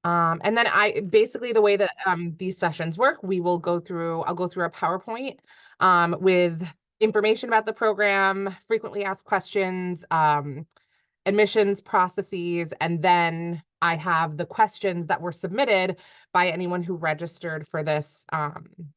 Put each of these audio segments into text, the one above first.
And then basically the way that these sessions work, I'll go through a PowerPoint with information about the program, frequently asked questions, admissions processes, and then I have the questions that were submitted by anyone who registered for this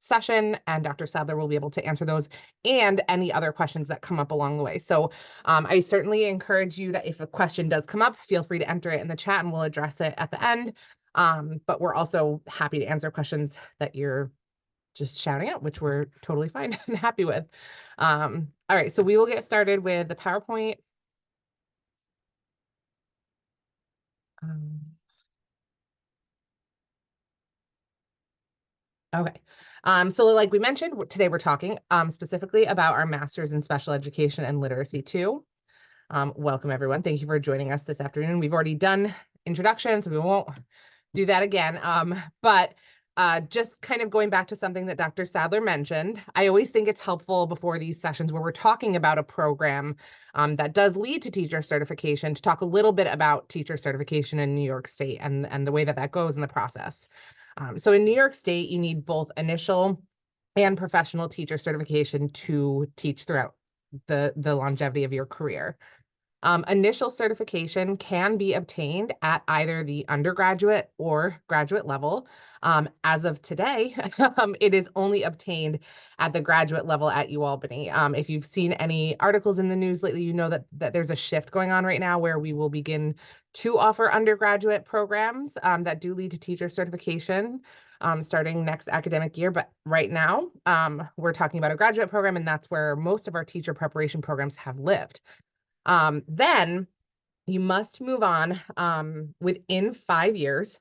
session, and Dr. Sadler will be able to answer those and any other questions that come up along the way. So I certainly encourage you that if a question does come up, feel free to enter it in the chat and we'll address it at the end. But we're also happy to answer questions that you're just shouting out, which we're totally fine and happy with. All right, so we will get started with the PowerPoint. Okay. So like we mentioned, today we're talking specifically about our Master's in Special Education and Literacy II. Welcome, everyone. Thank you for joining us this afternoon. We've already done introductions, so we won't do that again. But just kind of going back to something that Dr. Sadler mentioned, I always think it's helpful before these sessions where we're talking about a program that does lead to teacher certification to talk a little bit about teacher certification in New York State and the way that that goes in the process. So in New York State, you need both initial and professional teacher certification to teach throughout the longevity of your career. Initial certification can be obtained at either the undergraduate or graduate level. As of today, it is only obtained at the graduate level at UAlbany. If you've seen any articles in the news lately, you know that there's a shift going on right now where we will begin to offer undergraduate programs that do lead to teacher certification starting next academic year. But right now, we're talking about a graduate program, and that's where most of our teacher preparation programs have lived. Then you must move on within 5 years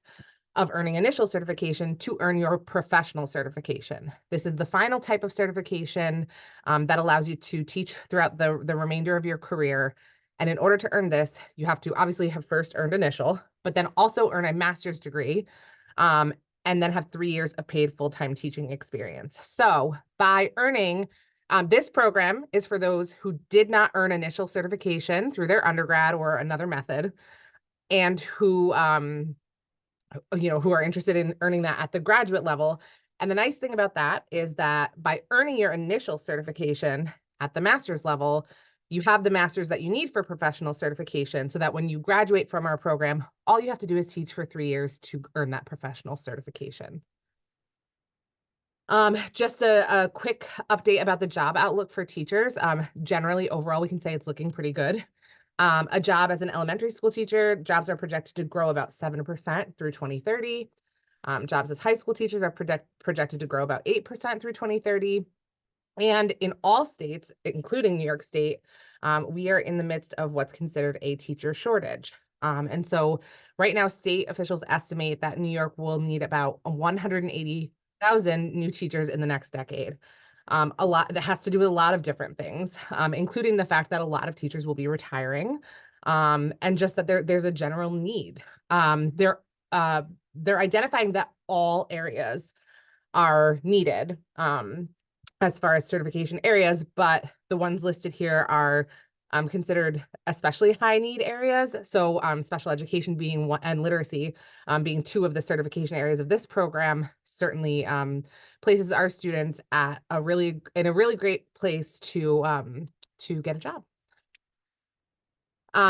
of earning initial certification to earn your professional certification. This is the final type of certification that allows you to teach throughout the remainder of your career. And in order to earn this, you have to obviously have first earned initial, but then also earn a master's degree, and then have 3 years of paid full-time teaching experience. So by earning this program is for those who did not earn initial certification through their undergrad or another method, and who who are interested in earning that at the graduate level. And the nice thing about that is that by earning your initial certification at the master's level, you have the master's that you need for professional certification, so that when you graduate from our program, all you have to do is teach for 3 years to earn that professional certification. Just a quick update about the job outlook for teachers. Generally, overall, we can say it's looking pretty good. A job as an elementary school teacher, jobs are projected to grow about 7% through 2030. Jobs as high school teachers are projected to grow about 8% through 2030. And in all states, including New York State, we are in the midst of what's considered a teacher shortage. And so right now, state officials estimate that New York will need about 180,000 new teachers in the next decade. A lot that has to do with a lot of different things, including the fact that a lot of teachers will be retiring, and just that there's a general need. They're identifying that all areas are needed as far as certification areas, but the ones listed here are considered especially high need areas. So special education being one, and literacy being two of the certification areas of this program, certainly places our students at in a really great place to get a job.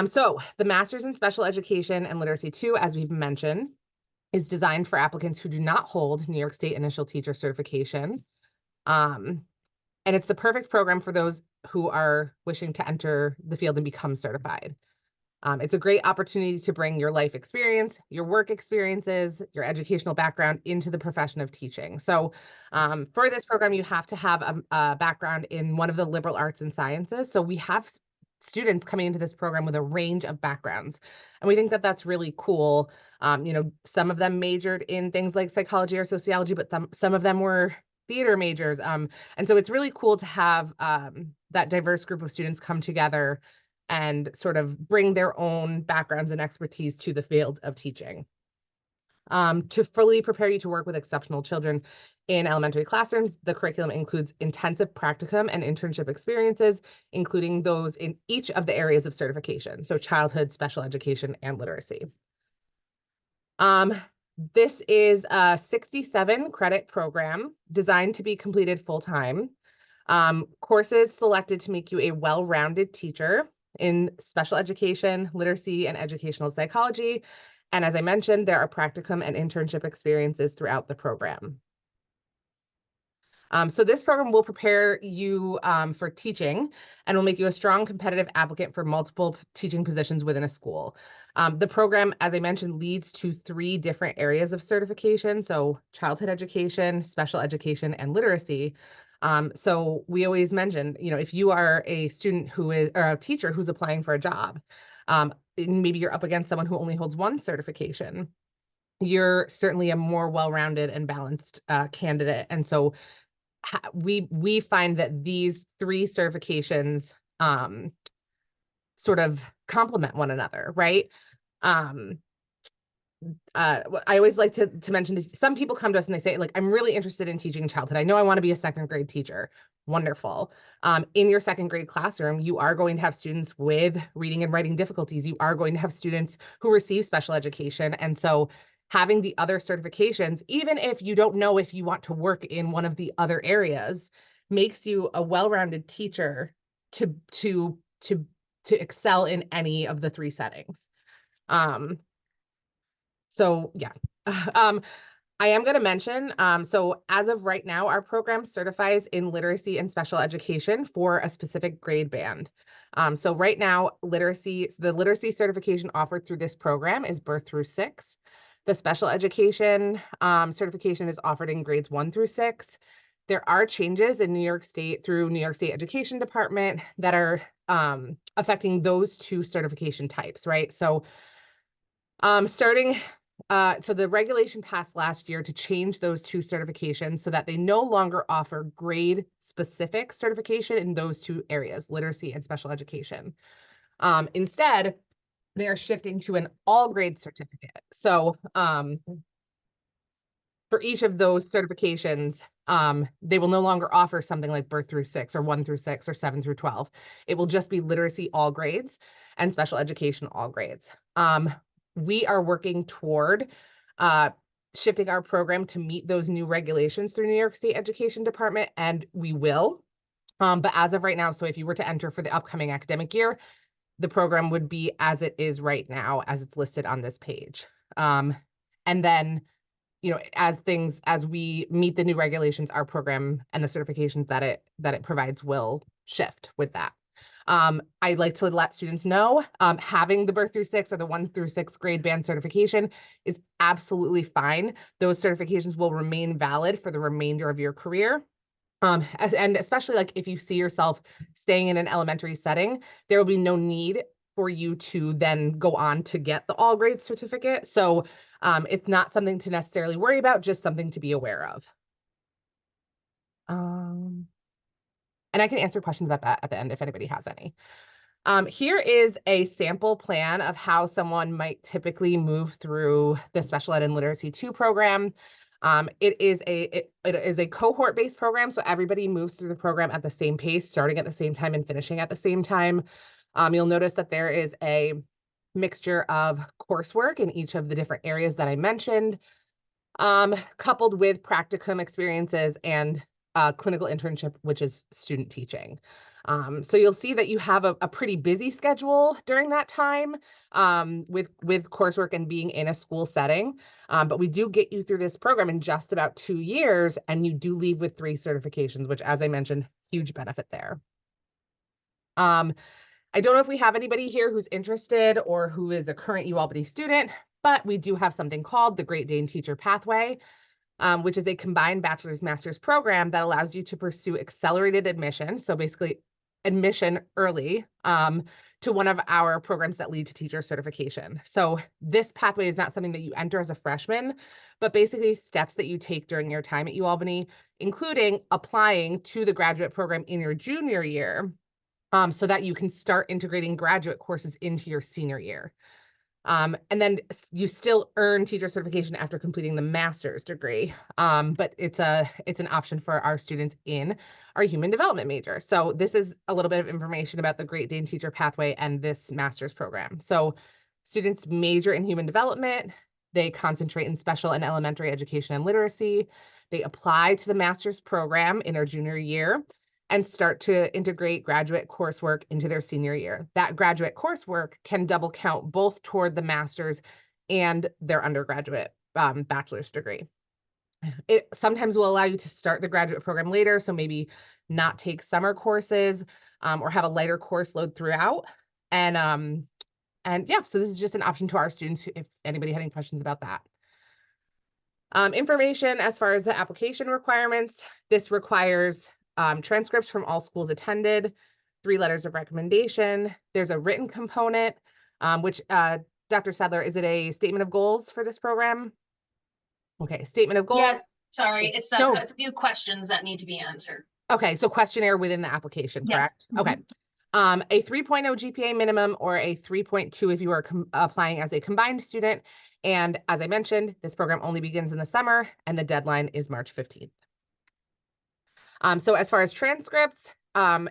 So the Master's in Special Education and Literacy II, as we've mentioned, is designed for applicants who do not hold New York State initial teacher certification. And it's the perfect program for those who are wishing to enter the field and become certified. It's a great opportunity to bring your life experience, your work experiences, your educational background into the profession of teaching. So for this program, you have to have a background in one of the liberal arts and sciences. So we have students coming into this program with a range of backgrounds. And we think that that's really cool. Some of them majored in things like psychology or sociology, but some of them were theater majors. And so it's really cool to have that diverse group of students come together and sort of bring their own backgrounds and expertise to the field of teaching. To fully prepare you to work with exceptional children in elementary classrooms, the curriculum includes intensive practicum and internship experiences, including those in each of the areas of certification, so childhood, special education, and literacy. This is a 67 credit program designed to be completed full-time. Courses selected to make you a well-rounded teacher in special education, literacy, and educational psychology. And as I mentioned, there are practicum and internship experiences throughout the program. So this program will prepare you for teaching and will make you a strong competitive applicant for multiple teaching positions within a school. The program, as I mentioned, leads to 3 different areas of certification. So childhood education, special education, and literacy. So we always mention, if you are a student who is, or a teacher who's applying for a job, maybe you're up against someone who only holds 1 certification, you're certainly a more well-rounded and balanced candidate. And so we find that these 3 certifications sort of complement one another, right? Um, I always like to mention, some people come to us and they say, like, I'm really interested in teaching childhood. I know I want to be a 2nd grade teacher. Wonderful. In your 2nd grade classroom, you are going to have students with reading and writing difficulties. You are going to have students who receive special education. And so having the other certifications, even if you don't know if you want to work in one of the other areas, makes you a well-rounded teacher to excel in any of the 3 settings. So yeah, I am going to mention, so as of right now, our program certifies in literacy and special education for a specific grade band. So right now, the literacy certification offered through this program is birth through 6. The special education certification is offered in grades 1 through 6. There are changes in New York State through New York State Education Department that are affecting those 2 certification types, right? So so the regulation passed last year to change those 2 certifications so that they no longer offer grade-specific certification in those 2 areas, literacy and special education. Instead, they are shifting to an all-grade certificate. So for each of those certifications, they will no longer offer something like birth through 6 or 1 through 6 or 7 through 12. It will just be literacy all grades and special education all grades. We are working toward shifting our program to meet those new regulations through New York State Education Department, and we will. But as of right now, so if you were to enter for the upcoming academic year, the program would be as it is right now, as it's listed on this page. And then, as we meet the new regulations, our program and the certifications that it provides will shift with that. I like to let students know having the birth through 6 or the 1 through 6 grade band certification is absolutely fine. Those certifications will remain valid for the remainder of your career. And especially like if you see yourself staying in an elementary setting, there will be no need for you to then go on to get the all grade certificate. So it's not something to necessarily worry about, just something to be aware of. And I can answer questions about that at the end if anybody has any. Here is a sample plan of how someone might typically move through the Special Ed and Literacy 2 program. It is a cohort-based program, so everybody moves through the program at the same pace, starting at the same time and finishing at the same time. You'll notice that there is a mixture of coursework in each of the different areas that I mentioned, coupled with practicum experiences and clinical internship, which is student teaching. So you'll see that you have a pretty busy schedule during that time with coursework and being in a school setting. But we do get you through this program in just about 2 years, and you do leave with 3 certifications, which, as I mentioned, huge benefit there. I don't know if we have anybody here who's interested or who is a current UAlbany student, but we do have something called the Great Dane Teacher Pathway, which is a combined bachelor's master's program that allows you to pursue accelerated admission. So basically admission early to one of our programs that lead to teacher certification. So this pathway is not something that you enter as a freshman, but basically steps that you take during your time at UAlbany, including applying to the graduate program in your junior year, so that you can start integrating graduate courses into your senior year. And then you still earn teacher certification after completing the master's degree. But it's an option for our students in our human development major. So this is a little bit of information about the Great Dane Teacher Pathway and this master's program. So students major in human development. They concentrate in special and elementary education and literacy. They apply to the master's program in their junior year and start to integrate graduate coursework into their senior year. That graduate coursework can double count both toward the master's and their undergraduate bachelor's degree. It sometimes will allow you to start the graduate program later, so maybe not take summer courses or have a lighter course load throughout. And yeah, so this is just an option to our students if anybody had any questions about that. Information as far as the application requirements, this requires transcripts from all schools attended, 3 letters of recommendation. There's a written component, which Dr. Sadler, is it a statement of goals for this program? Okay, statement of goals. Yes, sorry, it's that No. it's a few questions that need to be answered. Okay, so questionnaire within the application, correct? Yes. Okay. A 3.0 GPA minimum or a 3.2 if you are applying as a combined student. And as I mentioned, this program only begins in the summer and the deadline is March 15th. So as far as transcripts,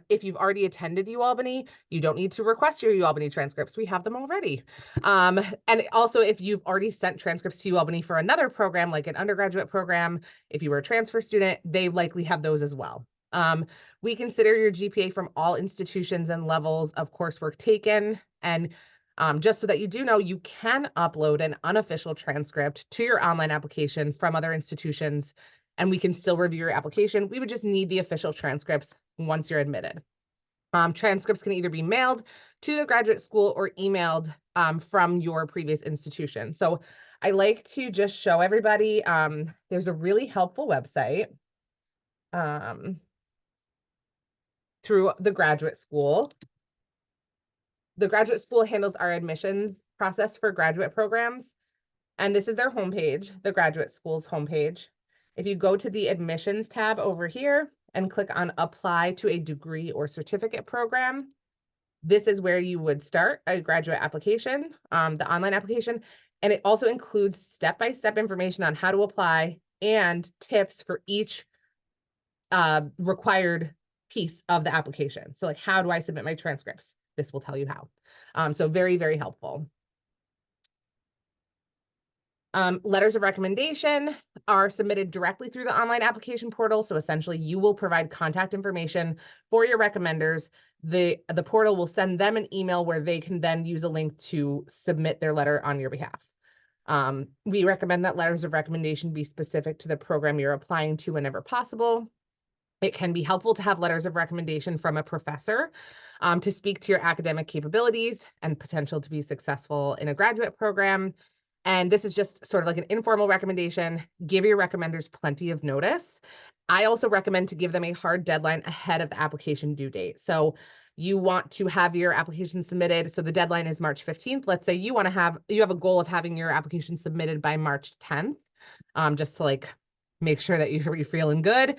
if you've already attended UAlbany, you don't need to request your UAlbany transcripts. We have them already. And also, if you've already sent transcripts to UAlbany for another program, like an undergraduate program, if you were a transfer student, they likely have those as well. We consider your GPA from all institutions and levels of coursework taken. And just so that you do know, you can upload an unofficial transcript to your online application from other institutions, and we can still review your application. We would just need the official transcripts once you're admitted. Transcripts can either be mailed to the graduate school or emailed from your previous institution. So I like to just show everybody, there's a really helpful website through the graduate school. The graduate school handles our admissions process for graduate programs. And this is their homepage, the graduate school's homepage. If you go to the admissions tab over here and click on apply to a degree or certificate program, this is where you would start a graduate application, the online application. And it also includes step-by-step information on how to apply and tips for each required piece of the application. So like, how do I submit my transcripts? This will tell you how. So very, very helpful. Letters of recommendation are submitted directly through the online application portal. So essentially you will provide contact information for your recommenders. The portal will send them an email where they can then use a link to submit their letter on your behalf. We recommend that letters of recommendation be specific to the program you're applying to whenever possible. It can be helpful to have letters of recommendation from a professor to speak to your academic capabilities and potential to be successful in a graduate program. And this is just sort of like an informal recommendation. Give your recommenders plenty of notice. I also recommend to give them a hard deadline ahead of the application due date. So you want to have your application submitted. So the deadline is March 15th. Let's say you have a goal of having your application submitted by March 10th, just to like make sure that you're feeling good.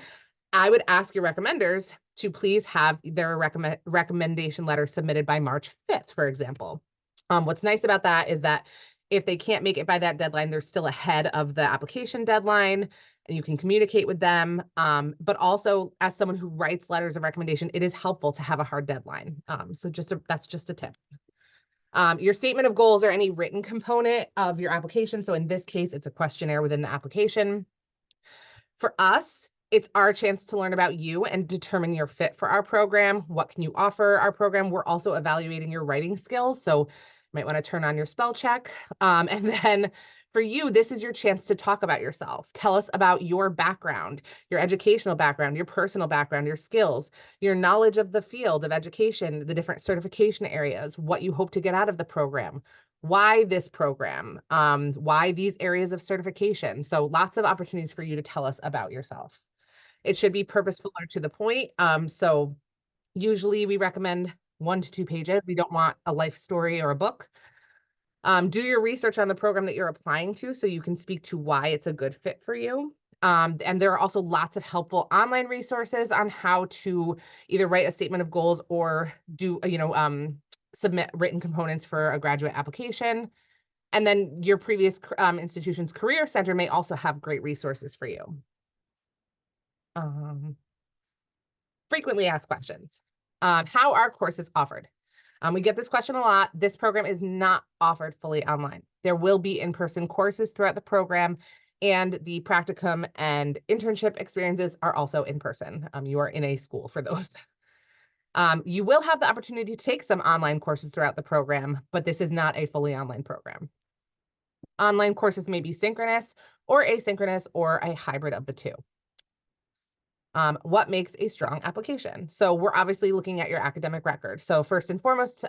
I would ask your recommenders to please have their recommendation letter submitted by March 5th, for example. What's nice about that is that if they can't make it by that deadline, they're still ahead of the application deadline and you can communicate with them. But also as someone who writes letters of recommendation, it is helpful to have a hard deadline. So that's just a tip. Your statement of goals or any written component of your application. So in this case, it's a questionnaire within the application. For us, it's our chance to learn about you and determine your fit for our program. What can you offer our program? We're also evaluating your writing skills. So you might want to turn on your spell check. And then for you, this is your chance to talk about yourself. Tell us about your background, your educational background, your personal background, your skills, your knowledge of the field of education, the different certification areas, what you hope to get out of the program. Why this program? Why these areas of certification? So lots of opportunities for you to tell us about yourself. It should be purposeful or to the point. So usually we recommend 1 to 2 pages. We don't want a life story or a book. Do your research on the program that you're applying to so you can speak to why it's a good fit for you. And there are also lots of helpful online resources on how to either write a statement of goals or do, submit written components for a graduate application. And then your previous institution's career center may also have great resources for you. Frequently asked questions. How are courses offered? We get this question a lot. This program is not offered fully online. There will be in-person courses throughout the program, and the practicum and internship experiences are also in person. You are in a school for those. You will have the opportunity to take some online courses throughout the program, but this is not a fully online program. Online courses may be synchronous or asynchronous or a hybrid of the two. What makes a strong application? So we're obviously looking at your academic record. So first and foremost,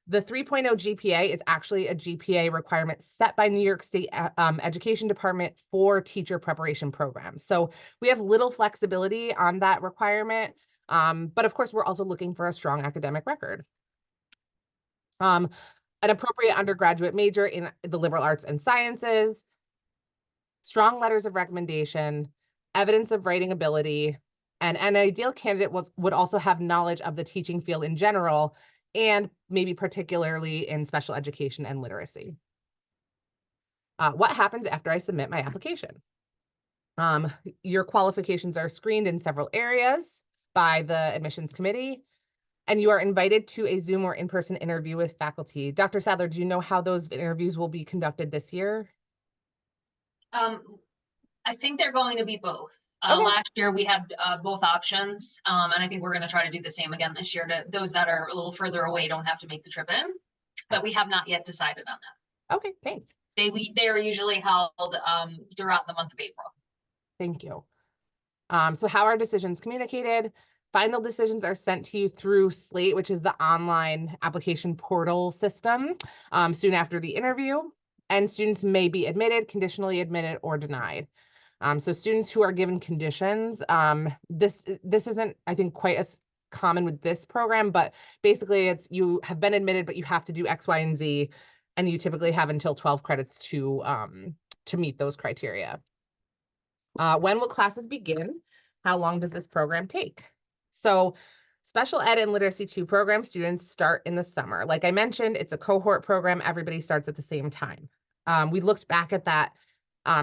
the 3.0 GPA is actually a GPA requirement set by New York State Education Department for teacher preparation programs. So we have little flexibility on that requirement, but of course, we're also looking for a strong academic record. An appropriate undergraduate major in the liberal arts and sciences, strong letters of recommendation, evidence of writing ability, and an ideal candidate would also have knowledge of the teaching field in general, and maybe particularly in special education and literacy. What happens after I submit my application? Your qualifications are screened in several areas by the admissions committee, and you are invited to a Zoom or in-person interview with faculty. Dr. Sadler, do you know how those interviews will be conducted this year? I think they're going to be both. Okay. Last year we had both options, and I think we're going to try to do the same again this year. To those that are a little further away don't have to make the trip in, but we have not yet decided on that. Okay, thanks. They are usually held throughout the month of April. Thank you. So how are decisions communicated? Final decisions are sent to you through Slate, which is the online application portal system, soon after the interview, and students may be admitted, conditionally admitted, or denied. So students who are given conditions, this isn't, I think, quite as common with this program, but basically it's you have been admitted, but you have to do X, Y, and Z, and you typically have until 12 credits to meet those criteria. When will classes begin? How long does this program take? So special ed and literacy 2 program students start in the summer. Like I mentioned, it's a cohort program. Everybody starts at the same time. We looked back at that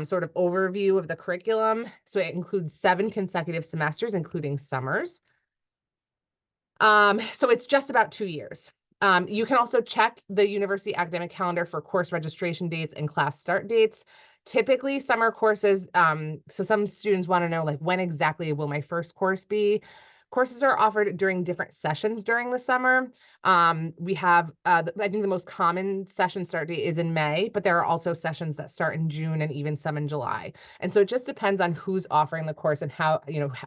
sort of overview of the curriculum. So it includes 7 consecutive semesters, including summers. So it's just about 2 years. You can also check the university academic calendar for course registration dates and class start dates. Typically summer courses, so some students want to know, like, when exactly will my first course be? Courses are offered during different sessions during the summer. We have, I think the most common session start date is in May, but there are also sessions that start in June and even some in July. And so it just depends on who's offering the course and how,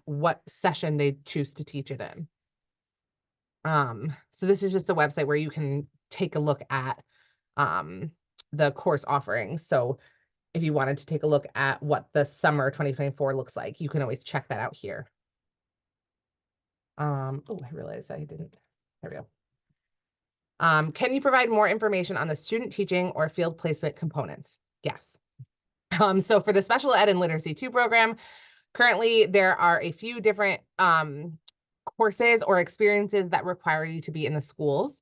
what session they choose to teach it in. So this is just a website where you can take a look at the course offerings. So if you wanted to take a look at what the summer 2024 looks like, you can always check that out here. Oh, I realized I didn't. There we go. Can you provide more information on the student teaching or field placement components? Yes. So for the special ed and literacy 2 program, currently there are a few different courses or experiences that require you to be in the schools.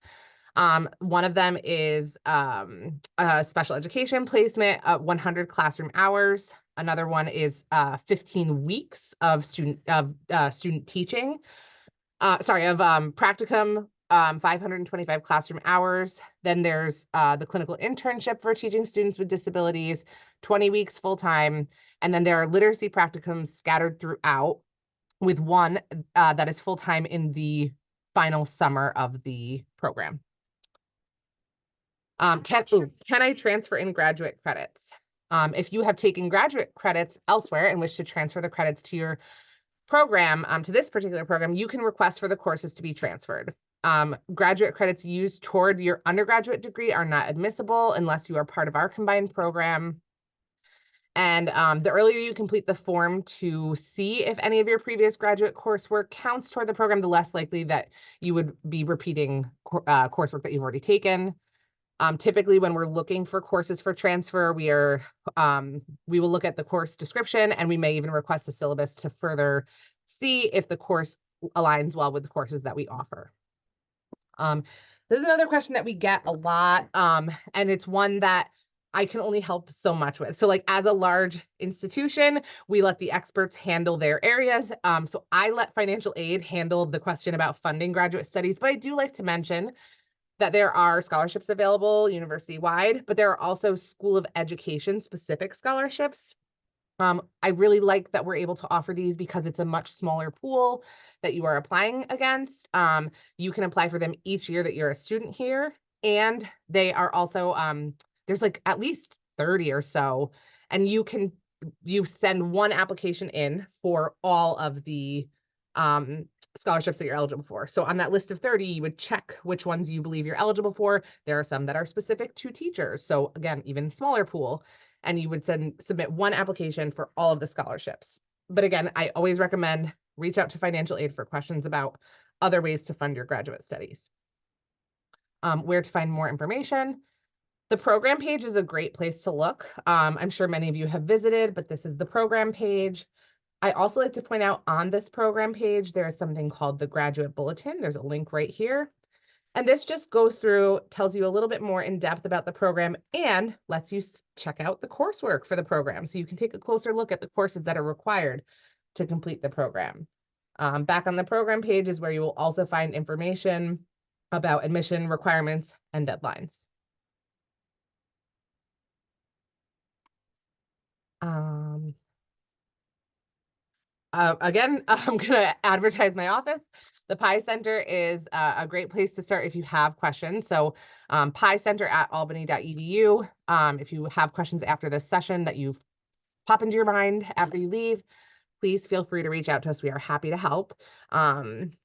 One of them is a special education placement, 100 classroom hours. Another one is 15 weeks of student teaching. Of practicum, 525 classroom hours. Then there's the clinical internship for teaching students with disabilities, 20 weeks full-time. And then there are literacy practicums scattered throughout, with one that is full-time in the final summer of the program. Can I transfer in graduate credits? If you have taken graduate credits elsewhere and wish to transfer the credits to your program, to this particular program, you can request for the courses to be transferred. Graduate credits used toward your undergraduate degree are not admissible unless you are part of our combined program. And the earlier you complete the form to see if any of your previous graduate coursework counts toward the program, the less likely that you would be repeating coursework that you've already taken. Typically, when we're looking for courses for transfer, we will look at the course description, and we may even request a syllabus to further see if the course aligns well with the courses that we offer. This is another question that we get a lot, and it's one that I can only help so much with. So like as a large institution, we let the experts handle their areas. So I let financial aid handle the question about funding graduate studies, but I do like to mention that there are scholarships available university-wide, but there are also School of Education specific scholarships. I really like that we're able to offer these because it's a much smaller pool that you are applying against. You can apply for them each year that you're a student here, and they are also there's like at least 30 or so, and you send one application in for all of the um scholarships that you're eligible for. So on that list of 30, you would check which ones you believe you're eligible for. There are some that are specific to teachers. So again, even smaller pool, and you would submit one application for all of the scholarships. But again, I always recommend reach out to financial aid for questions about other ways to fund your graduate studies. Where to find more information. The program page is a great place to look. I'm sure many of you have visited, but this is the program page. I also like to point out on this program page, there is something called the Graduate Bulletin. There's a link right here. And this just goes through, tells you a little bit more in depth about the program and lets you check out the coursework for the program. So you can take a closer look at the courses that are required to complete the program. Back on the program page is where you will also find information about admission requirements and deadlines. Again, I'm going to advertise my office. The Pi Center is a great place to start if you have questions. So picenter@albany.edu. If you have questions after this session that you pop into your mind after you leave, please feel free to reach out to us. We are happy to help. And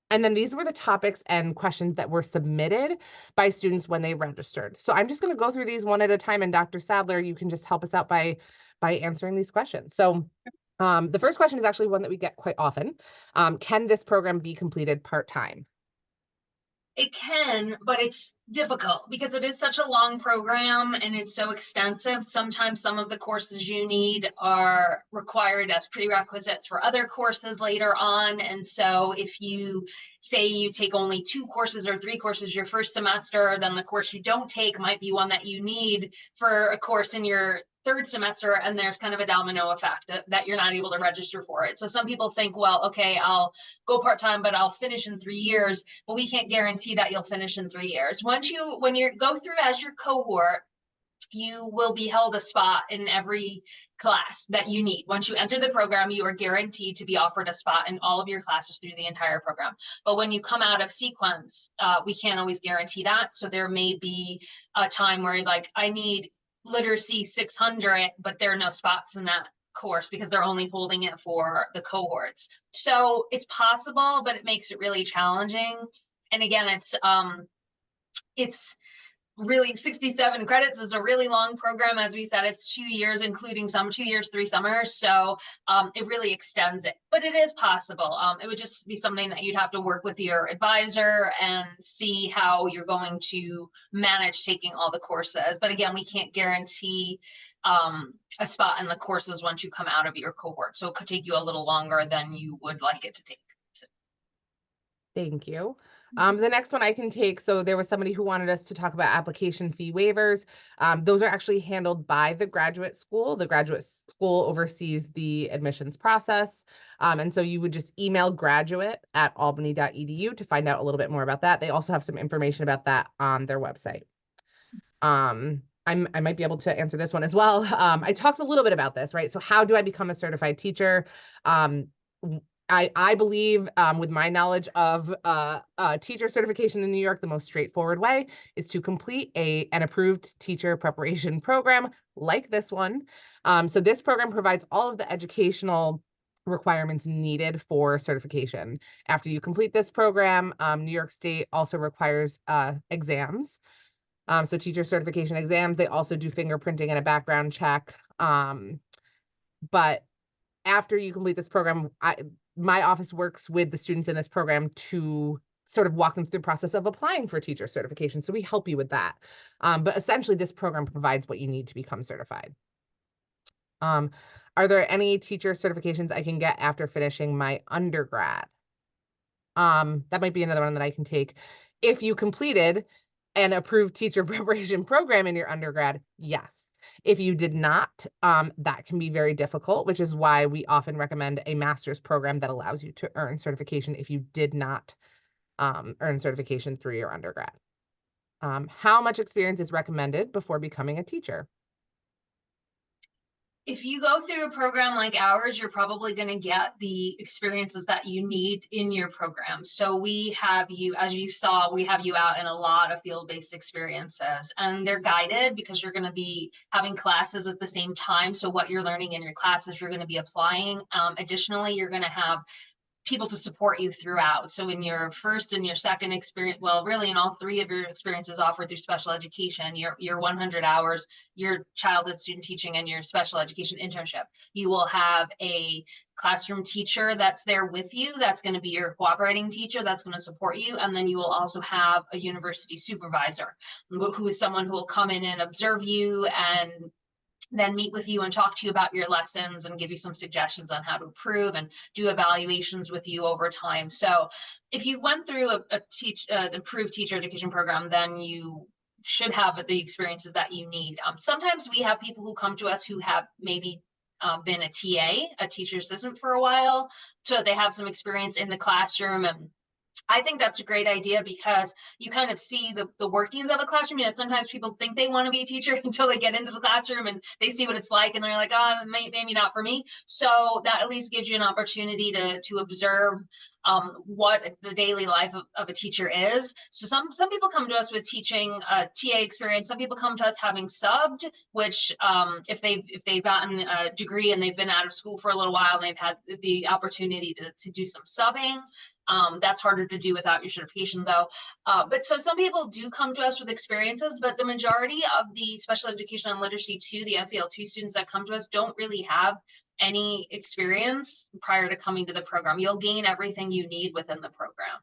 then these were the topics and questions that were submitted by students when they registered. So I'm just going to go through these one at a time, and Dr. Sadler, you can just help us out by answering these questions. So the first question is actually one that we get quite often. Can this program be completed part-time? It can, but it's difficult because it is such a long program and it's so extensive. Sometimes some of the courses you need are required as prerequisites for other courses later on. And so if you say you take only 2 courses or 3 courses your first semester, then the course you don't take might be one that you need for a course in your 3rd semester, and there's kind of a domino effect that you're not able to register for it. So some people think, well, okay, I'll go part-time, but I'll finish in 3 years. But we can't guarantee that you'll finish in 3 years. When you go through as your cohort, you will be held a spot in every class that you need. Once you enter the program, you are guaranteed to be offered a spot in all of your classes through the entire program. But when you come out of sequence, we can't always guarantee that. So there may be a time where like, I need literacy 600, but there are no spots in that course because they're only holding it for the cohorts. So it's possible, but it makes it really challenging. And again, it's really 67 credits is a really long program. As we said, it's 2 years, including some 2 years, 3 summers. So it really extends it, but it is possible. It would just be something that you'd have to work with your advisor and see how you're going to manage taking all the courses. But again, we can't guarantee a spot in the courses once you come out of your cohort. So it could take you a little longer than you would like it to take. So. Thank you. The next one I can take, so there was somebody who wanted us to talk about application fee waivers. Those are actually handled by the graduate school. The graduate school oversees the admissions process. And so you would just email graduate@albany.edu to find out a little bit more about that. They also have some information about that on their website. I might be able to answer this one as well. I talked a little bit about this, right? So how do I become a certified teacher? I believe with my knowledge of teacher certification in New York, the most straightforward way is to complete an approved teacher preparation program like this one. So this program provides all of the educational requirements needed for certification. After you complete this program, New York State also requires exams. So teacher certification exams, they also do fingerprinting and a background check. But after you complete this program, my office works with the students in this program to sort of walk them through the process of applying for teacher certification. So we help you with that. But essentially, this program provides what you need to become certified. Are there any teacher certifications I can get after finishing my undergrad? That might be another one that I can take. If you completed an approved teacher preparation program in your undergrad, yes. If you did not, that can be very difficult, which is why we often recommend a master's program that allows you to earn certification if you did not earn certification through your undergrad. How much experience is recommended before becoming a teacher? If you go through a program like ours, you're probably going to get the experiences that you need in your program. So we have you, as you saw, we have you out in a lot of field-based experiences, and they're guided because you're going to be having classes at the same time. So what you're learning in your classes, you're going to be applying. Additionally, you're going to have people to support you throughout. So in your first and your second experience, well, really in all three of your experiences offered through special education, your 100 hours, your childhood student teaching, and your special education internship, you will have a classroom teacher that's there with you. That's going to be your cooperating teacher that's going to support you. And then you will also have a university supervisor who is someone who will come in and observe you and then meet with you and talk to you about your lessons and give you some suggestions on how to improve and do evaluations with you over time. So if you went through an approved teacher education program, then you should have the experiences that you need. Sometimes we have people who come to us who have maybe been a TA, a teacher assistant for a while, so they have some experience in the classroom, and I think that's a great idea because you kind of see the workings of a classroom. You know, sometimes people think they want to be a teacher until they get into the classroom and they see what it's like and they're like, oh, maybe not for me. So that at least gives you an opportunity to observe what the daily life of a teacher is. So some people come to us with teaching TA experience. Some people come to us having subbed, which if they've gotten a degree and they've been out of school for a little while and they've had the opportunity to do some subbing. That's harder to do without your certification though. But so some people do come to us with experiences, but the majority of the special education and literacy two, the SEL II students that come to us don't really have any experience prior to coming to the program. You'll gain everything you need within the program.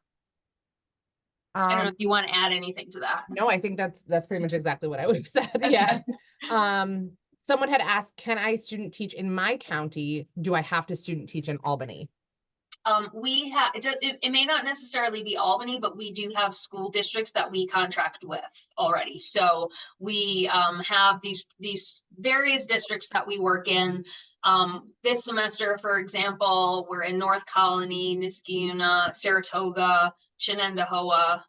I don't know Um, if you want to add anything to that. no, I think that's pretty much exactly what I would have said. Yeah. Someone had asked, can I student teach in my county? Do I have to student teach in Albany? We have it may not necessarily be Albany, but we do have school districts that we contract with already. So we have these various districts that we work in. This semester, for example, we're in North Colony, Niskayuna, Saratoga, Shenandoah.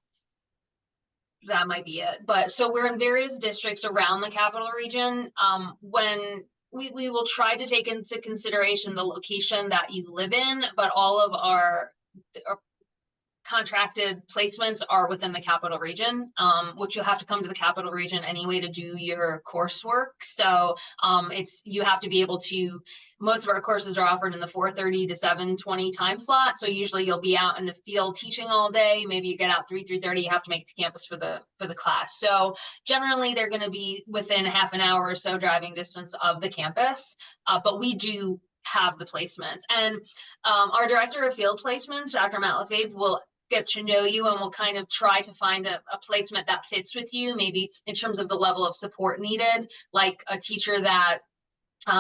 That might be it. But so we're in various districts around the capital region. When we will try to take into consideration the location that you live in, but all of our contracted placements are within the capital region, which you'll have to come to the capital region anyway to do your coursework. So you have to be able to, most of our courses are offered in the 4:30 to 7:20 time slot. So usually you'll be out in the field teaching all day. Maybe you get out 3:30, you have to make it to campus for the class. So generally they're going to be within half an hour or so driving distance of the campus. But we do have the placements. And our director of field placements, Dr. Matt Lefebvre, will get to know you and we'll kind of try to find a placement that fits with you, maybe in terms of the level of support needed, like a teacher that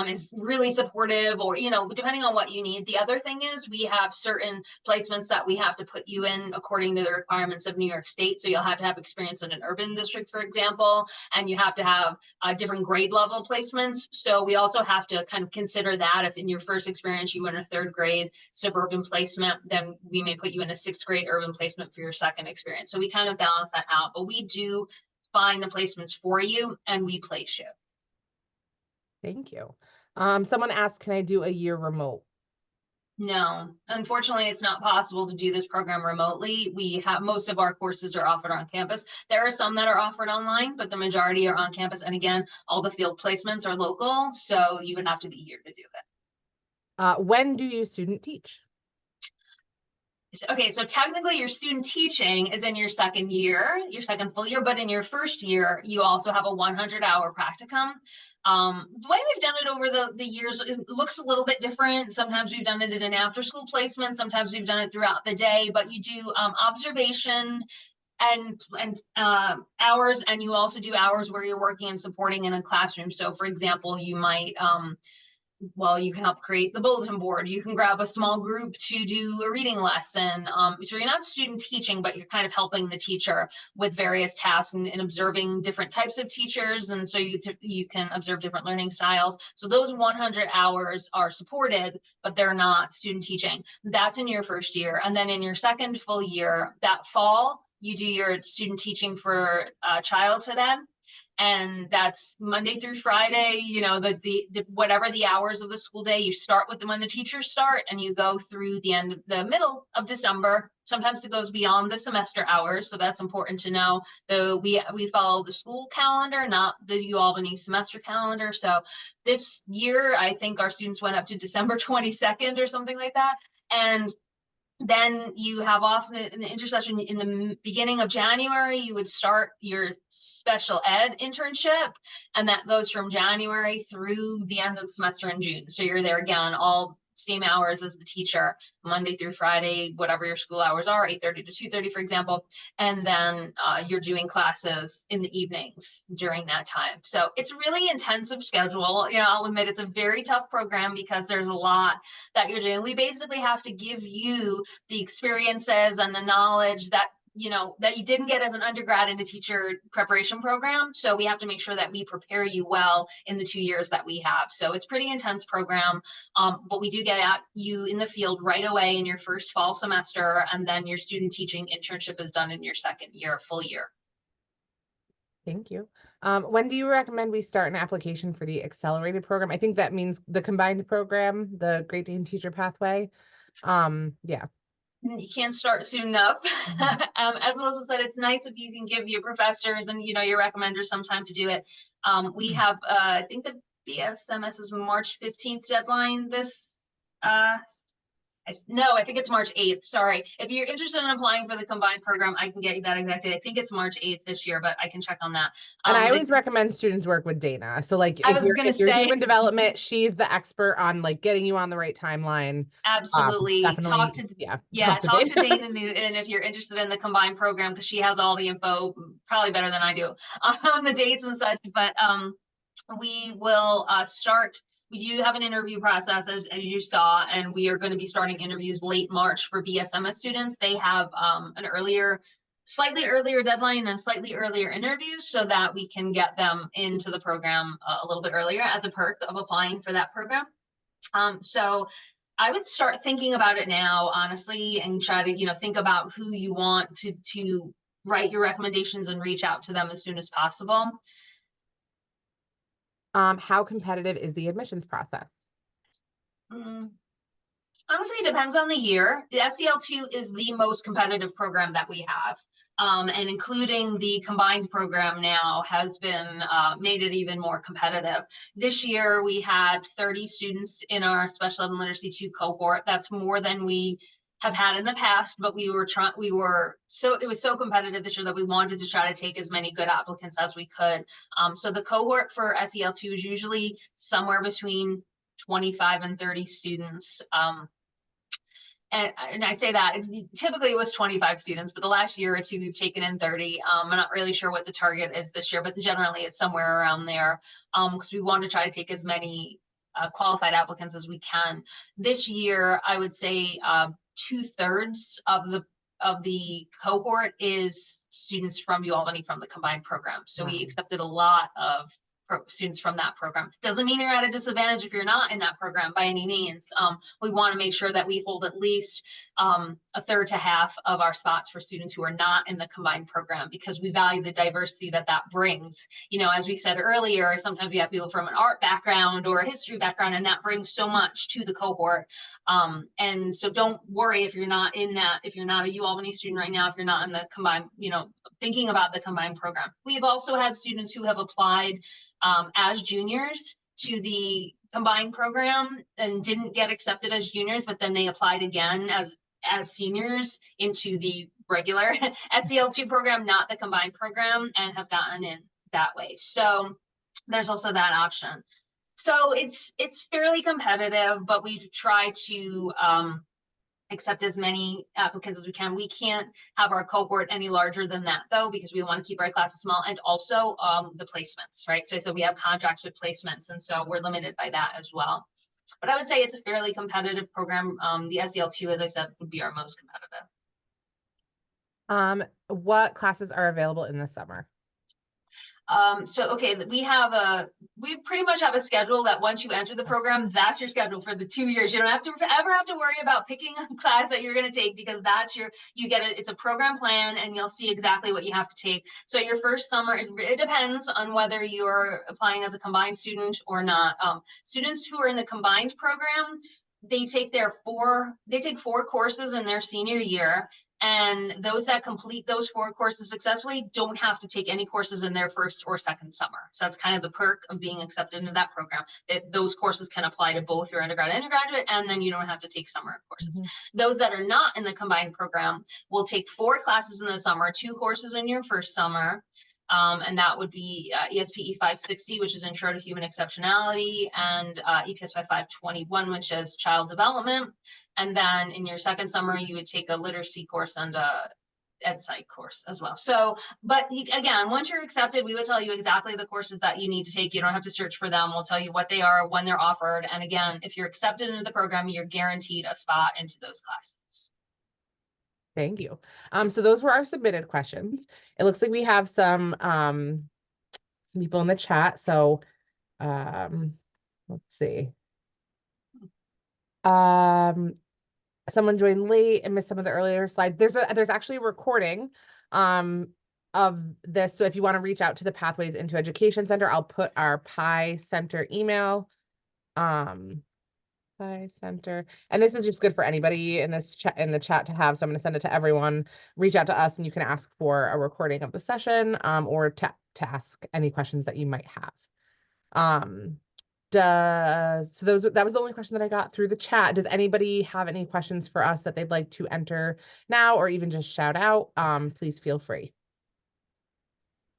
is really supportive, or depending on what you need. The other thing is we have certain placements that we have to put you in according to the requirements of New York State. So you'll have to have experience in an urban district, for example, and you have to have different grade level placements. So we also have to kind of consider that if in your first experience you were in a third grade suburban placement, then we may put you in a sixth grade urban placement for your second experience. So we kind of balance that out, but we do find the placements for you and we place you. Thank you. Someone asked, can I do a year remote? No, unfortunately, it's not possible to do this program remotely. We have most of our courses are offered on campus. There are some that are offered online, but the majority are on campus. And again, all the field placements are local, so you would have to be here to do it. When do you student teach? Okay, so technically your student teaching is in your second year, your second full year, but in your first year, you also have a 100-hour practicum. The way we've done it over the years, it looks a little bit different. Sometimes we've done it in an after school placement. Sometimes we've done it throughout the day, but you do observation and hours, and you also do hours where you're working and supporting in a classroom. So for example, you might well, you can help create the bulletin board. You can grab a small group to do a reading lesson. So you're not student teaching, but you're kind of helping the teacher with various tasks and observing different types of teachers. And so you can observe different learning styles. So those 100 hours are supported, but they're not student teaching. That's in your first year. And then in your second full year, that fall, you do your student teaching for childhood ed, and that's Monday through Friday, you know, the whatever the hours of the school day. You start with them when the teachers start, and you go through the middle of December. Sometimes it goes beyond the semester hours, so that's important to know. Though we follow the school calendar, not the U Albany semester calendar. So this year, I think our students went up to December 22nd or something like that, and then you have off in the intercession in the beginning of January. You would start your special ed internship, and that goes from January through the end of the semester in June. So you're there again, all same hours as the teacher, Monday through Friday, whatever your school hours are, 8:30 to 2:30, for example. And then you're doing classes in the evenings during that time. So it's a really intensive schedule. You know, I'll admit it's a very tough program because there's a lot that you're doing. We basically have to give you the experiences and the knowledge that that you didn't get as an undergrad in a teacher preparation program. So we have to make sure that we prepare you well in the 2 years that we have. So it's pretty intense program, but we do get at you in the field right away in your first fall semester, and then your student teaching internship is done in your second year, full year. Thank you. When do you recommend we start an application for the accelerated program? I think that means the combined program, the Great Dane Teacher Pathway. Yeah. You can't start soon enough. Mhm. As Melissa said, it's nice if you can give your professors and your recommenders some time to do it. We have, I think the BSMS is March 15th deadline this no, I think it's March 8th. Sorry. If you're interested in applying for the combined program, I can get you that exact date. I think it's March 8th this year, but I can check on that. And I always recommend students work with Dana. So like I was gonna if you're say, human development, she's the expert on like getting you on the right timeline. absolutely. Definitely, yeah, Yeah, talk to talk to Dana. Dana Newton if you're interested in the combined program, because she has all the info, probably better than I do, on the dates and such. But we will start. We do have an interview process, as you saw, and we are going to be starting interviews late March for BSMS students. They have slightly earlier deadline and slightly earlier interviews, so that we can get them into the program a little bit earlier as a perk of applying for that program. So I would start thinking about it now, honestly, and try to think about who you want to write your recommendations and reach out to them as soon as possible. How competitive is the admissions process? Mm, Honestly, it depends on the year. The SEL II is the most competitive program that we have. And including the combined program now has been made it even more competitive. This year, we had 30 students in our special ed and literacy 2 cohort. That's more than we have had in the past, but it was so competitive this year that we wanted to try to take as many good applicants as we could. So the cohort for SEL II is usually somewhere between 25 and 30 students. And I say that typically it was 25 students, but the last year or two we've taken in 30. I'm not really sure what the target is this year, but generally it's somewhere around there, because we want to try to take as many qualified applicants as we can. This year, I would say 2/3 of the cohort is students from UAlbany from the combined program. So we accepted a lot of students from that program. Doesn't mean you're at a disadvantage if you're not in that program by any means. We want to make sure that we hold at least a third to half of our spots for students who are not in the combined program, because we value the diversity that brings. As we said earlier, sometimes we have people from an art background or a history background, and that brings so much to the cohort. And so don't worry if you're not in that, if you're not a UAlbany student right now, if you're not in the combined, thinking about the combined program. We've also had students who have applied as juniors to the combined program and didn't get accepted as juniors, but then they applied again as seniors into the regular SEL II program, not the combined program, and have gotten in that way. So there's also that option. So it's fairly competitive, but we try to accept as many applicants as we can. We can't have our cohort any larger than that though, because we want to keep our classes small, and also the placements, right? So we have contracts with placements, and so we're limited by that as well. But I would say it's a fairly competitive program. The SEL II, as I said, would be our most competitive. What classes are available in the summer? Okay, we pretty much have a schedule that once you enter the program, that's your schedule for the 2 years. You don't have to ever have to worry about picking a class that you're going to take, because it's a program plan and you'll see exactly what you have to take. So your first summer, it depends on whether you're applying as a combined student or not. Students who are in the combined program, they take 4 courses in their senior year. And those that complete those 4 courses successfully don't have to take any courses in their first or second summer. So that's kind of the perk of being accepted into that program, that those courses can apply to both your undergrad and undergraduate, and then you don't have to take summer courses. Those that are not in the combined program will take 4 classes in the summer, 2 courses in your first summer. And that would be ESPE 560, which is Intro to Human Exceptionality, and EPSY 521, which is Child Development. And then in your second summer, you would take a literacy course and a ed psych course as well. So, but again, once you're accepted, we would tell you exactly the courses that you need to take. You don't have to search for them. We'll tell you what they are, when they're offered. And again, if you're accepted into the program, you're guaranteed a spot into those classes. Thank you. So those were our submitted questions. It looks like we have some people in the chat. So let's see. Someone joined late and missed some of the earlier slides. There's actually a recording of this. So if you want to reach out to the Pathways into Education Center, I'll put our Pi Center email. Pi Center. And this is just good for anybody in this chat to have. So I'm going to send it to everyone. Reach out to us and you can ask for a recording of the session or to ask any questions that you might have. So that was the only question that I got through the chat. Does anybody have any questions for us that they'd like to enter now, or even just shout out? Please feel free.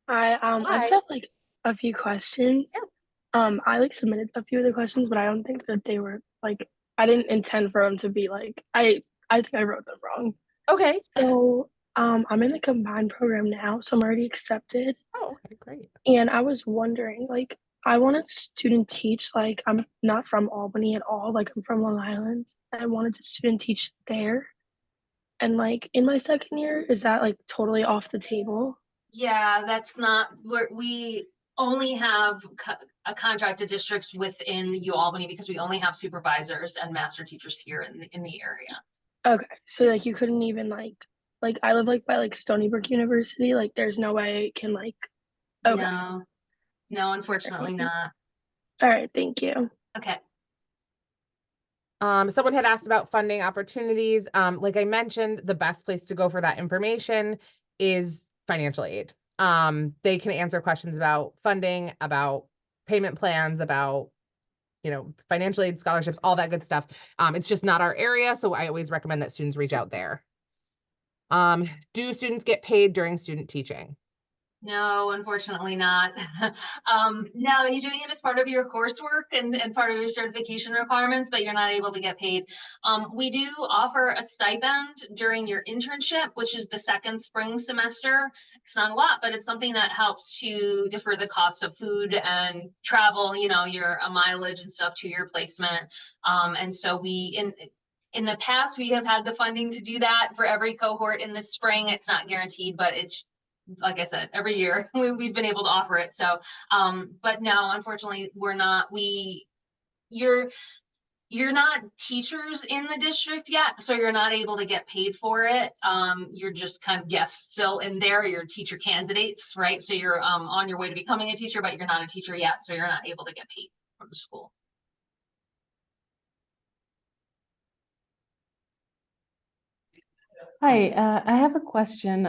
I just have like a few questions. Yeah. I submitted a few of the questions, but I don't think that they were like, I didn't intend for them to be like, I think I wrote them wrong. Okay. So I'm in the combined program now, so I'm already accepted. Oh, okay, great. And I was wondering, like, I wanted to student teach, like, I'm not from Albany at all, like, I'm from Long Island. I wanted to student teach there. And, like, in my second year, is that, like, totally off the table? Yeah, that's not, we only have contracted districts within UAlbany because we only have supervisors and master teachers here in the area. Okay, so, like, you couldn't even, like, I live, like, by, like, Stony Brook University, like, there's no way it can, like, okay. No, unfortunately not. All right, thank you. Okay. Someone had asked about funding opportunities. Like I mentioned, the best place to go for that information is financial aid. They can answer questions about funding, about payment plans, about, financial aid, scholarships, all that good stuff. It's just not our area, so I always recommend that students reach out there. Do students get paid during student teaching? No, unfortunately not. No, you're doing it as part of your coursework and part of your certification requirements, but you're not able to get paid. We do offer a stipend during your internship, which is the second spring semester. It's not a lot, but it's something that helps to defer the cost of food and travel, your mileage and stuff to your placement. And so in the past, we have had the funding to do that for every cohort in the spring. It's not guaranteed, but it's, like I said, every year we've been able to offer it. So, but no, unfortunately, you're not teachers in the district yet, so you're not able to get paid for it. You're just kind of guests still in there. You're teacher candidates, right? So you're on your way to becoming a teacher, but you're not a teacher yet, so you're not able to get paid from the school. Hi, I have a question.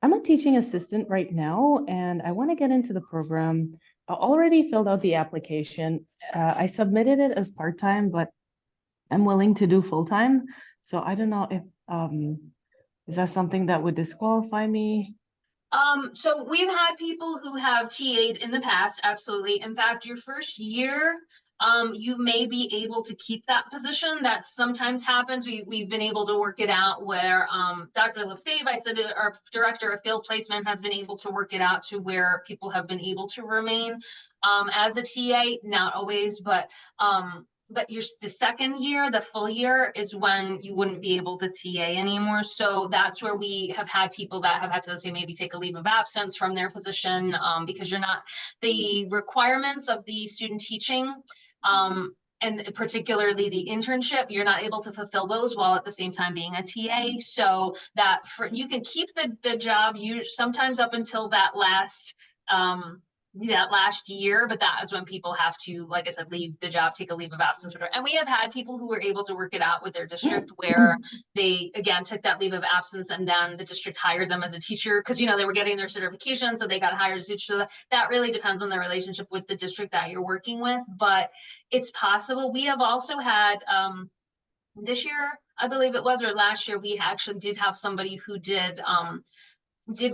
I'm a teaching assistant right now, and I want to get into the program. I already filled out the application. I submitted it as part-time, but I'm willing to do full-time. So I don't know if, is that something that would disqualify me? So we've had people who have TA'd in the past, absolutely. In fact, your first year, you may be able to keep that position. That sometimes happens. We've been able to work it out where Dr. Lefebvre, I said, our director of field placement, has been able to work it out to where people have been able to remain as a TA, not always, but the second year, the full year, is when you wouldn't be able to TA anymore. So that's where we have had people that have had to, say, maybe take a leave of absence from their position because you're not, the requirements of the student teaching and particularly the internship, you're not able to fulfill those while at the same time being a TA. So that you can keep the job you sometimes up until that last year, but that is when people have to, like I said, leave the job, take a leave of absence. And we have had people who were able to work it out with their district where they, again, took that leave of absence and then the district hired them as a teacher because, they were getting their certification. So they got hired as a teacher. So that really depends on the relationship with the district that you're working with, but it's possible. We have also had, this year, I believe it was, or last year, we actually did have somebody who did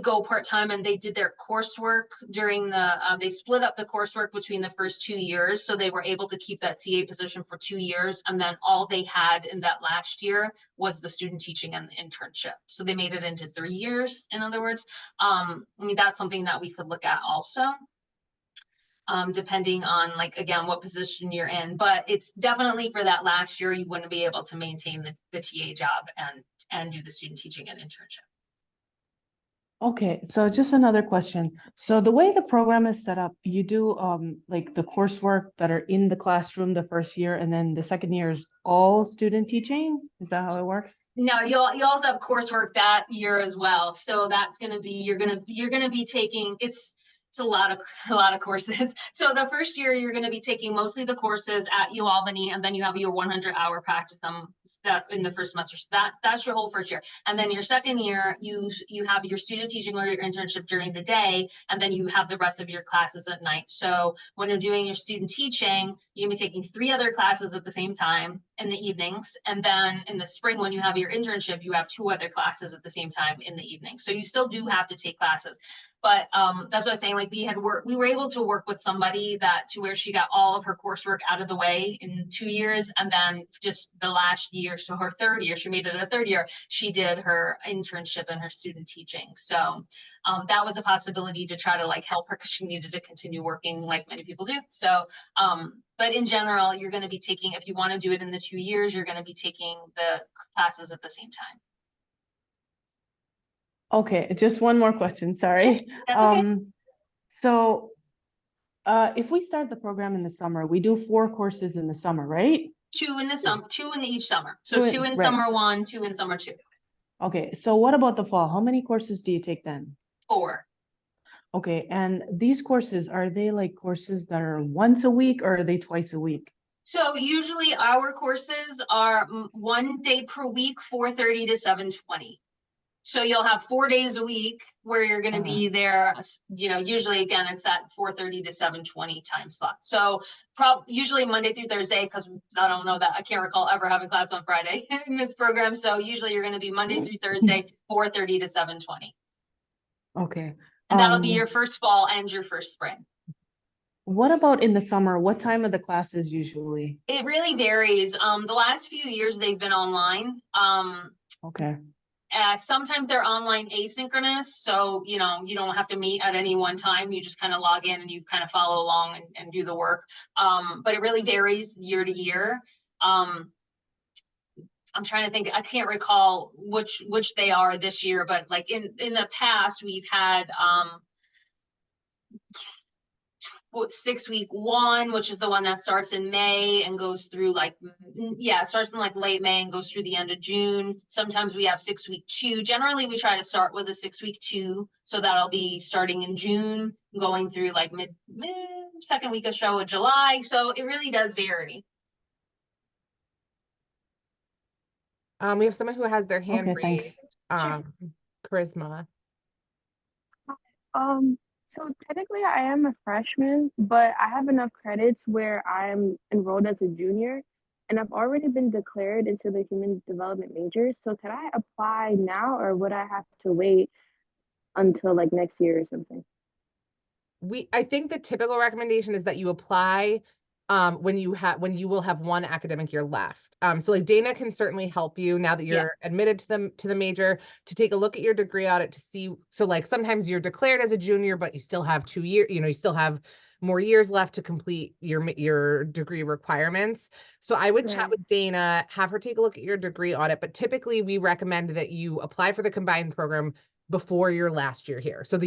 go part-time and they did their coursework during they split up the coursework between the first 2 years. So they were able to keep that TA position for 2 years. And then all they had in that last year was the student teaching and the internship. So they made it into 3 years, in other words. I mean, that's something that we could look at also. Depending on, like, again, what position you're in, but it's definitely for that last year, you wouldn't be able to maintain the TA job and do the student teaching and internship. Okay, so just another question. So the way the program is set up, you do like the coursework that are in the classroom the first year, and then the second year is all student teaching? Is that how it works? No, you also have coursework that year as well. So that's going to be, you're going to be taking, it's a lot of courses. So the first year you're going to be taking mostly the courses at UAlbany, and then you have your 100-hour practicum that in the first semester. So that's your whole first year. And then your second year, you have your student teaching or your internship during the day, and then you have the rest of your classes at night. So when you're doing your student teaching, you're going to be taking 3 other classes at the same time in the evenings. And then in the spring, when you have your internship, you have 2 other classes at the same time in the evening. So you still do have to take classes. But that's what I was saying, like we were able to work with somebody that to where she got all of her coursework out of the way in 2 years. And then just the last year, so her third year, she made it a third year, she did her internship and her student teaching. So that was a possibility to try to like help her because she needed to continue working like many people do. So, but in general, you're going to be taking, if you want to do it in the 2 years, you're going to be taking the classes at the same time. Okay, just one more question, sorry. That's okay. So if we start the program in the summer, we do 4 courses in the summer, right? 2 in the summer, 2 in each summer. So 2 in right. summer 1, 2 in summer 2. Okay, so what about the fall? How many courses do you take then? 4. Okay, and these courses, are they like courses that are once a week or are they twice a week? So usually our courses are 1 day per week, 4:30 to 7:20. So you'll have 4 days a week where you're going to be there, usually again, it's that 4:30 to 7:20 time slot. So usually Monday through Thursday, because I don't know that, I can't recall ever having class on Friday in this program. So usually you're going to be Monday through Thursday, 4:30 to 7:20. Okay. And that'll be your first fall and your first spring. What about in the summer? What time are the classes usually? It really varies. The last few years they've been online. Okay. Sometimes they're online asynchronous, so you don't have to meet at any one time. You just kind of log in and you kind of follow along and do the work. But it really varies year to year. I'm trying to think. I can't recall which they are this year, but like in the past, we've had 6-week 1, which is the one that starts in May and goes through it starts in like late May and goes through the end of June. Sometimes we have 6-week 2. Generally, we try to start with a 6-week 2. So that'll be starting in June, going through like mid second week of July. So it really does vary. We have someone who has their hand raised. Sure. Charisma. So technically I am a freshman, but I have enough credits where I'm enrolled as a junior, and I've already been declared into the human development major. So could I apply now, or would I have to wait until like next year or something? I think the typical recommendation is that you apply when you will have one academic year left. So like Dana can certainly help you now that you're admitted to the major, to take a look at your degree audit to see. So like sometimes you're declared as a junior, but you still have 2 years, you still have more years left to complete your degree requirements. So I would chat with Dana, have her take a look at your degree audit, but typically we recommend that you apply for the combined program before your last year here. So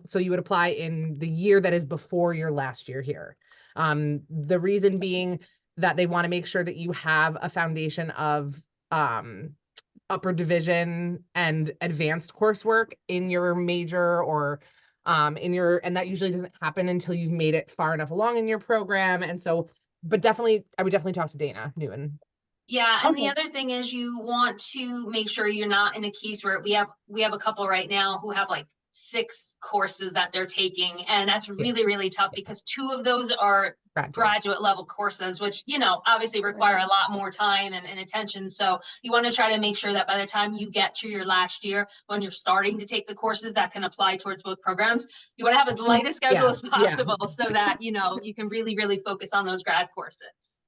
so you would apply in the year that is before your last year here. The reason being that they want to make sure that you have a foundation of upper division and advanced coursework in your major or and that usually doesn't happen until you've made it far enough along in your program. And so, but definitely, I would definitely talk to Dana Newman. Yeah, and the other thing is you want to make sure you're not in a case where we have a couple right now who have like 6 courses that they're taking, and that's really, really tough because 2 of those are graduate level courses, which, obviously require a lot more time and attention. So you want to try to make sure that by the time you get to your last year, when you're starting to take the courses that can apply towards both programs, you want to have as light a schedule as possible so that, you can really, really focus on those grad courses.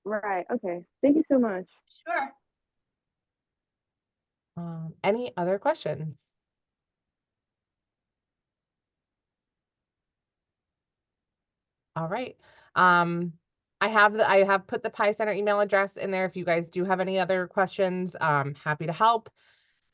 Right. Okay. Thank you so much. Sure. Any other questions? All right. I have put the Pi Center email address in there if you guys do have any other questions. Happy to help.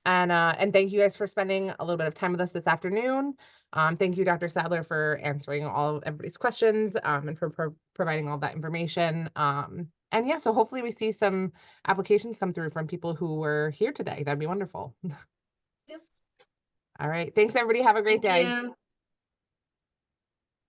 And thank you guys for spending a little bit of time with us this afternoon. Thank you, Dr. Sadler, for answering all of everybody's questions and for providing all that information. And yeah, so hopefully we see some applications come through from people who were here today. That'd be wonderful. Yep. All right. Thanks, everybody. Have a great day. Thank you.